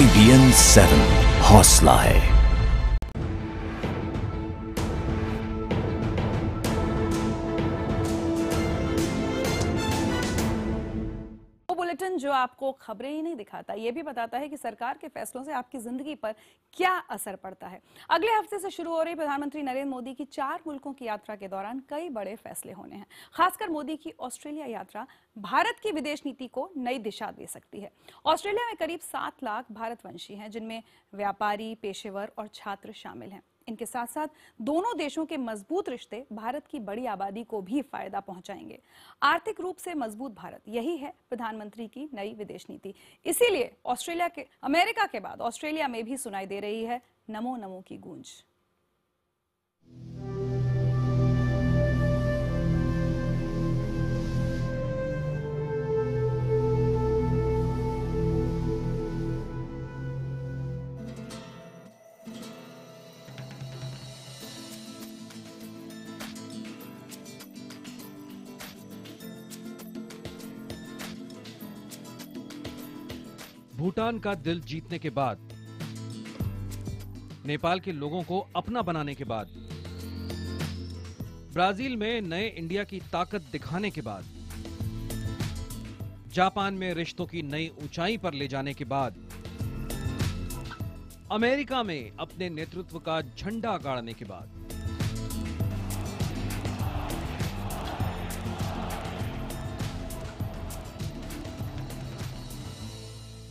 IBN 7 हौसला है। Bulletin जो आपको खबरें ही नहीं दिखाता, ये भी बताता है कि सरकार के फैसलों से आपकी जिंदगी पर क्या असर पड़ता है। अगले हफ्ते से शुरू हो रही प्रधानमंत्री नरेंद्र मोदी की 4 मुल्कों की यात्रा के दौरान कई बड़े फैसले होने हैं। खासकर मोदी की ऑस्ट्रेलिया यात्रा भारत की विदेश नीति को नई दिशा दे सकती है। ऑस्ट्रेलिया में करीब 7 लाख भारतवंशी हैं, जिनमें व्यापारी, पेशेवर और छात्र शामिल हैं। इनके साथ साथ दोनों देशों के मजबूत रिश्ते भारत की बड़ी आबादी को भी फायदा पहुंचाएंगे। आर्थिक रूप से मजबूत भारत, यही है प्रधानमंत्री की नई विदेश नीति। इसीलिए अमेरिका के बाद ऑस्ट्रेलिया में भी सुनाई दे रही है नमो नमो की गूंज। भूटान का दिल जीतने के बाद, नेपाल के लोगों को अपना बनाने के बाद, ब्राजील में नए इंडिया की ताकत दिखाने के बाद, जापान में रिश्तों की नई ऊंचाई पर ले जाने के बाद, अमेरिका में अपने नेतृत्व का झंडा गाड़ने के बाद,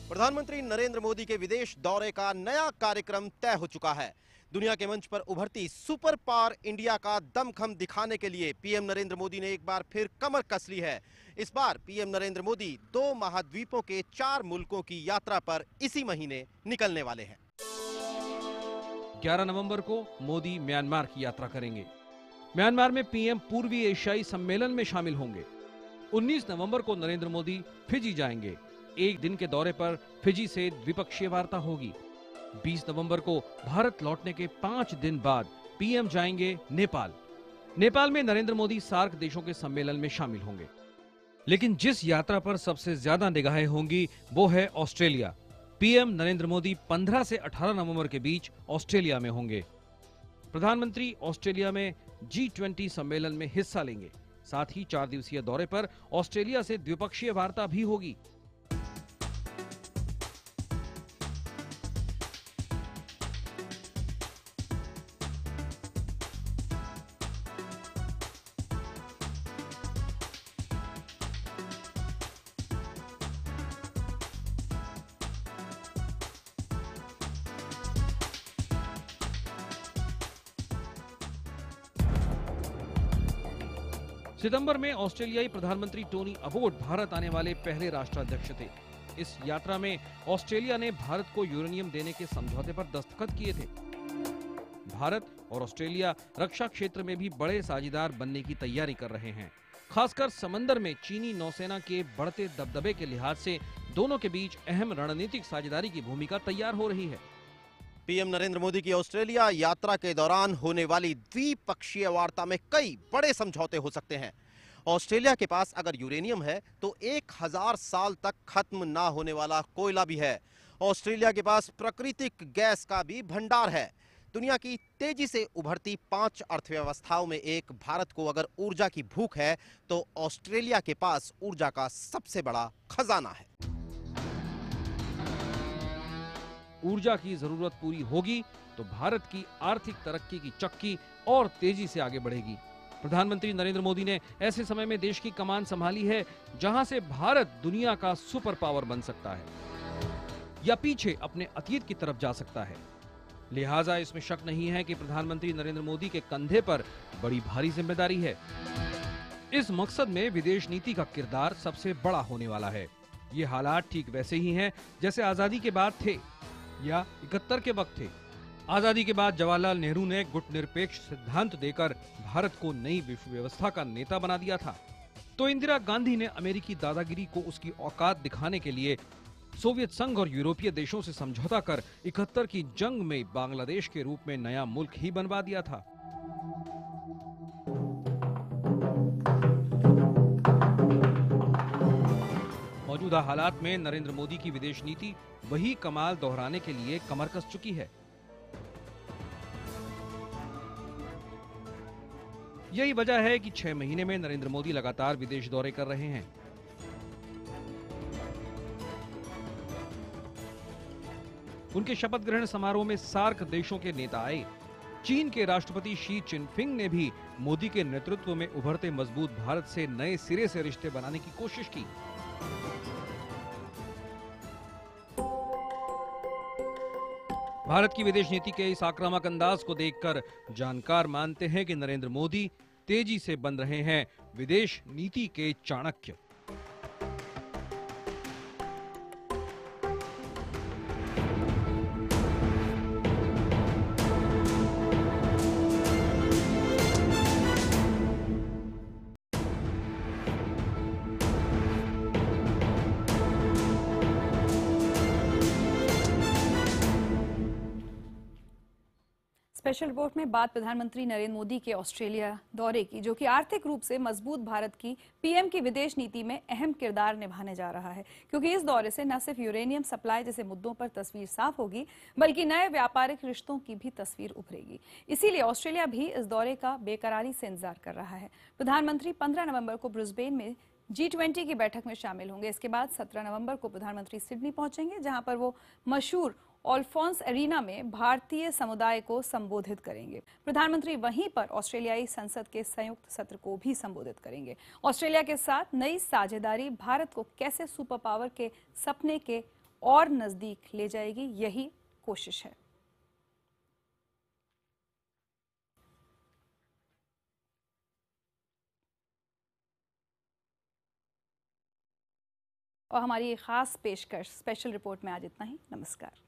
प्रधानमंत्री नरेंद्र मोदी के विदेश दौरे का नया कार्यक्रम तय हो चुका है। दुनिया के मंच पर उभरती सुपर पावर इंडिया का दमखम दिखाने के लिए पीएम नरेंद्र मोदी ने एक बार फिर कमर कस ली है। इस बार पीएम नरेंद्र मोदी 2 महाद्वीपों के 4 मुल्कों की यात्रा पर इसी महीने निकलने वाले हैं। 11 नवंबर को मोदी म्यांमार की यात्रा करेंगे। म्यांमार में पीएम पूर्वी एशियाई सम्मेलन में शामिल होंगे। 19 नवंबर को नरेंद्र मोदी फिजी जाएंगे। एक दिन के दौरे पर फिजी से द्विपक्षीय वार्ता होगी। 20 नवंबर को भारत लौटने के 5 दिन बाद पीएम जाएंगे नेपाल। नेपाल में नरेंद्र मोदी सार्क देशों के सम्मेलन में शामिल होंगे। लेकिन जिस यात्रा पर सबसे ज्यादा निगाहें होंगी वो है ऑस्ट्रेलिया। पीएम नरेंद्र मोदी 15 से 18 नवंबर के बीच ऑस्ट्रेलिया में होंगे। प्रधानमंत्री ऑस्ट्रेलिया में G20 सम्मेलन में हिस्सा लेंगे। साथ ही 4 दिवसीय दौरे पर ऑस्ट्रेलिया से द्विपक्षीय वार्ता भी होगी। सितंबर में ऑस्ट्रेलियाई प्रधानमंत्री टोनी अबोट भारत आने वाले पहले राष्ट्राध्यक्ष थे। इस यात्रा में ऑस्ट्रेलिया ने भारत को यूरेनियम देने के समझौते पर दस्तखत किए थे। भारत और ऑस्ट्रेलिया रक्षा क्षेत्र में भी बड़े साझेदार बनने की तैयारी कर रहे हैं। खासकर समंदर में चीनी नौसेना के बढ़ते दबदबे के लिहाज से दोनों के बीच अहम रणनीतिक साझेदारी की भूमिका तैयार हो रही है। पीएम नरेंद्र मोदी की ऑस्ट्रेलिया यात्रा के दौरान होने वाली द्विपक्षीय वार्ता में कई बड़े समझौते हो सकते हैं। ऑस्ट्रेलिया के पास अगर यूरेनियम है तो 1000 साल तक खत्म ना होने वाला कोयला भी है। ऑस्ट्रेलिया के पास प्राकृतिक गैस का भी भंडार है। दुनिया की तेजी से उभरती 5 अर्थव्यवस्थाओं में एक भारत को अगर ऊर्जा की भूख है तो ऑस्ट्रेलिया के पास ऊर्जा का सबसे बड़ा खजाना है। ऊर्जा की जरूरत पूरी होगी तो भारत की आर्थिक तरक्की की चक्की और तेजी से आगे बढ़ेगी। प्रधानमंत्री नरेंद्र मोदी ने ऐसे समय में देश की कमान संभाली है जहां से भारत दुनिया का सुपर पावर बन सकता है या पीछे अपने अतीत की तरफ जा सकता है। लिहाजा इसमें शक नहीं है कि प्रधानमंत्री नरेंद्र मोदी के कंधे पर बड़ी भारी जिम्मेदारी है। इस मकसद में विदेश नीति का किरदार सबसे बड़ा होने वाला है। ये हालात ठीक वैसे ही हैं जैसे आजादी के बाद थे या 71 के वक्त थे। आजादी के बाद जवाहरलाल नेहरू ने गुटनिरपेक्ष सिद्धांत देकर भारत को नई विश्व व्यवस्था का नेता बना दिया था, तो इंदिरा गांधी ने अमेरिकी दादागिरी को उसकी औकात दिखाने के लिए सोवियत संघ और यूरोपीय देशों से समझौता कर 71 की जंग में बांग्लादेश के रूप में नया मुल्क ही बनवा दिया था। मौजूदा हालात में नरेंद्र मोदी की विदेश नीति वही कमाल दोहराने के लिए कमर कस चुकी है। यही वजह है कि 6 महीने में नरेंद्र मोदी लगातार विदेश दौरे कर रहे हैं। उनके शपथ ग्रहण समारोह में सार्क देशों के नेता आए। चीन के राष्ट्रपति शी चिनफिंग ने भी मोदी के नेतृत्व में उभरते मजबूत भारत से नए सिरे से रिश्ते बनाने की कोशिश की। भारत की विदेश नीति के इस आक्रामक अंदाज को देखकर जानकार मानते हैं कि नरेंद्र मोदी तेजी से बन रहे हैं विदेश नीति के चाणक्य। स्पेशल रिपोर्ट में बात प्रधानमंत्री नरेंद्र मोदी के ऑस्ट्रेलिया दौरे की, जो कि आर्थिक रूप से मजबूत भारत की पीएम की विदेश नीति में अहम किरदार निभाने जा रहा है, क्योंकि इस दौरे से न सिर्फ यूरेनियम सप्लाई जैसे मुद्दों पर तस्वीर साफ होगी, बल्कि नए व्यापारिक रिश्तों की भी तस्वीर उभरेगी। इसीलिए ऑस्ट्रेलिया भी इस दौरे का बेकरारी से इंतजार कर रहा है। प्रधानमंत्री 15 नवंबर को ब्रिस्बेन में G20 की बैठक में शामिल होंगे। इसके बाद 17 नवंबर को प्रधानमंत्री सिडनी पहुंचेंगे, जहां पर वो मशहूर ऑल्फोंस एरिना में भारतीय समुदाय को संबोधित करेंगे। प्रधानमंत्री वहीं पर ऑस्ट्रेलियाई संसद के संयुक्त सत्र को भी संबोधित करेंगे। ऑस्ट्रेलिया के साथ नई साझेदारी भारत को कैसे सुपर पावर के सपने के और नजदीक ले जाएगी, यही कोशिश है। और हमारी खास पेशकश स्पेशल रिपोर्ट में आज इतना ही। नमस्कार।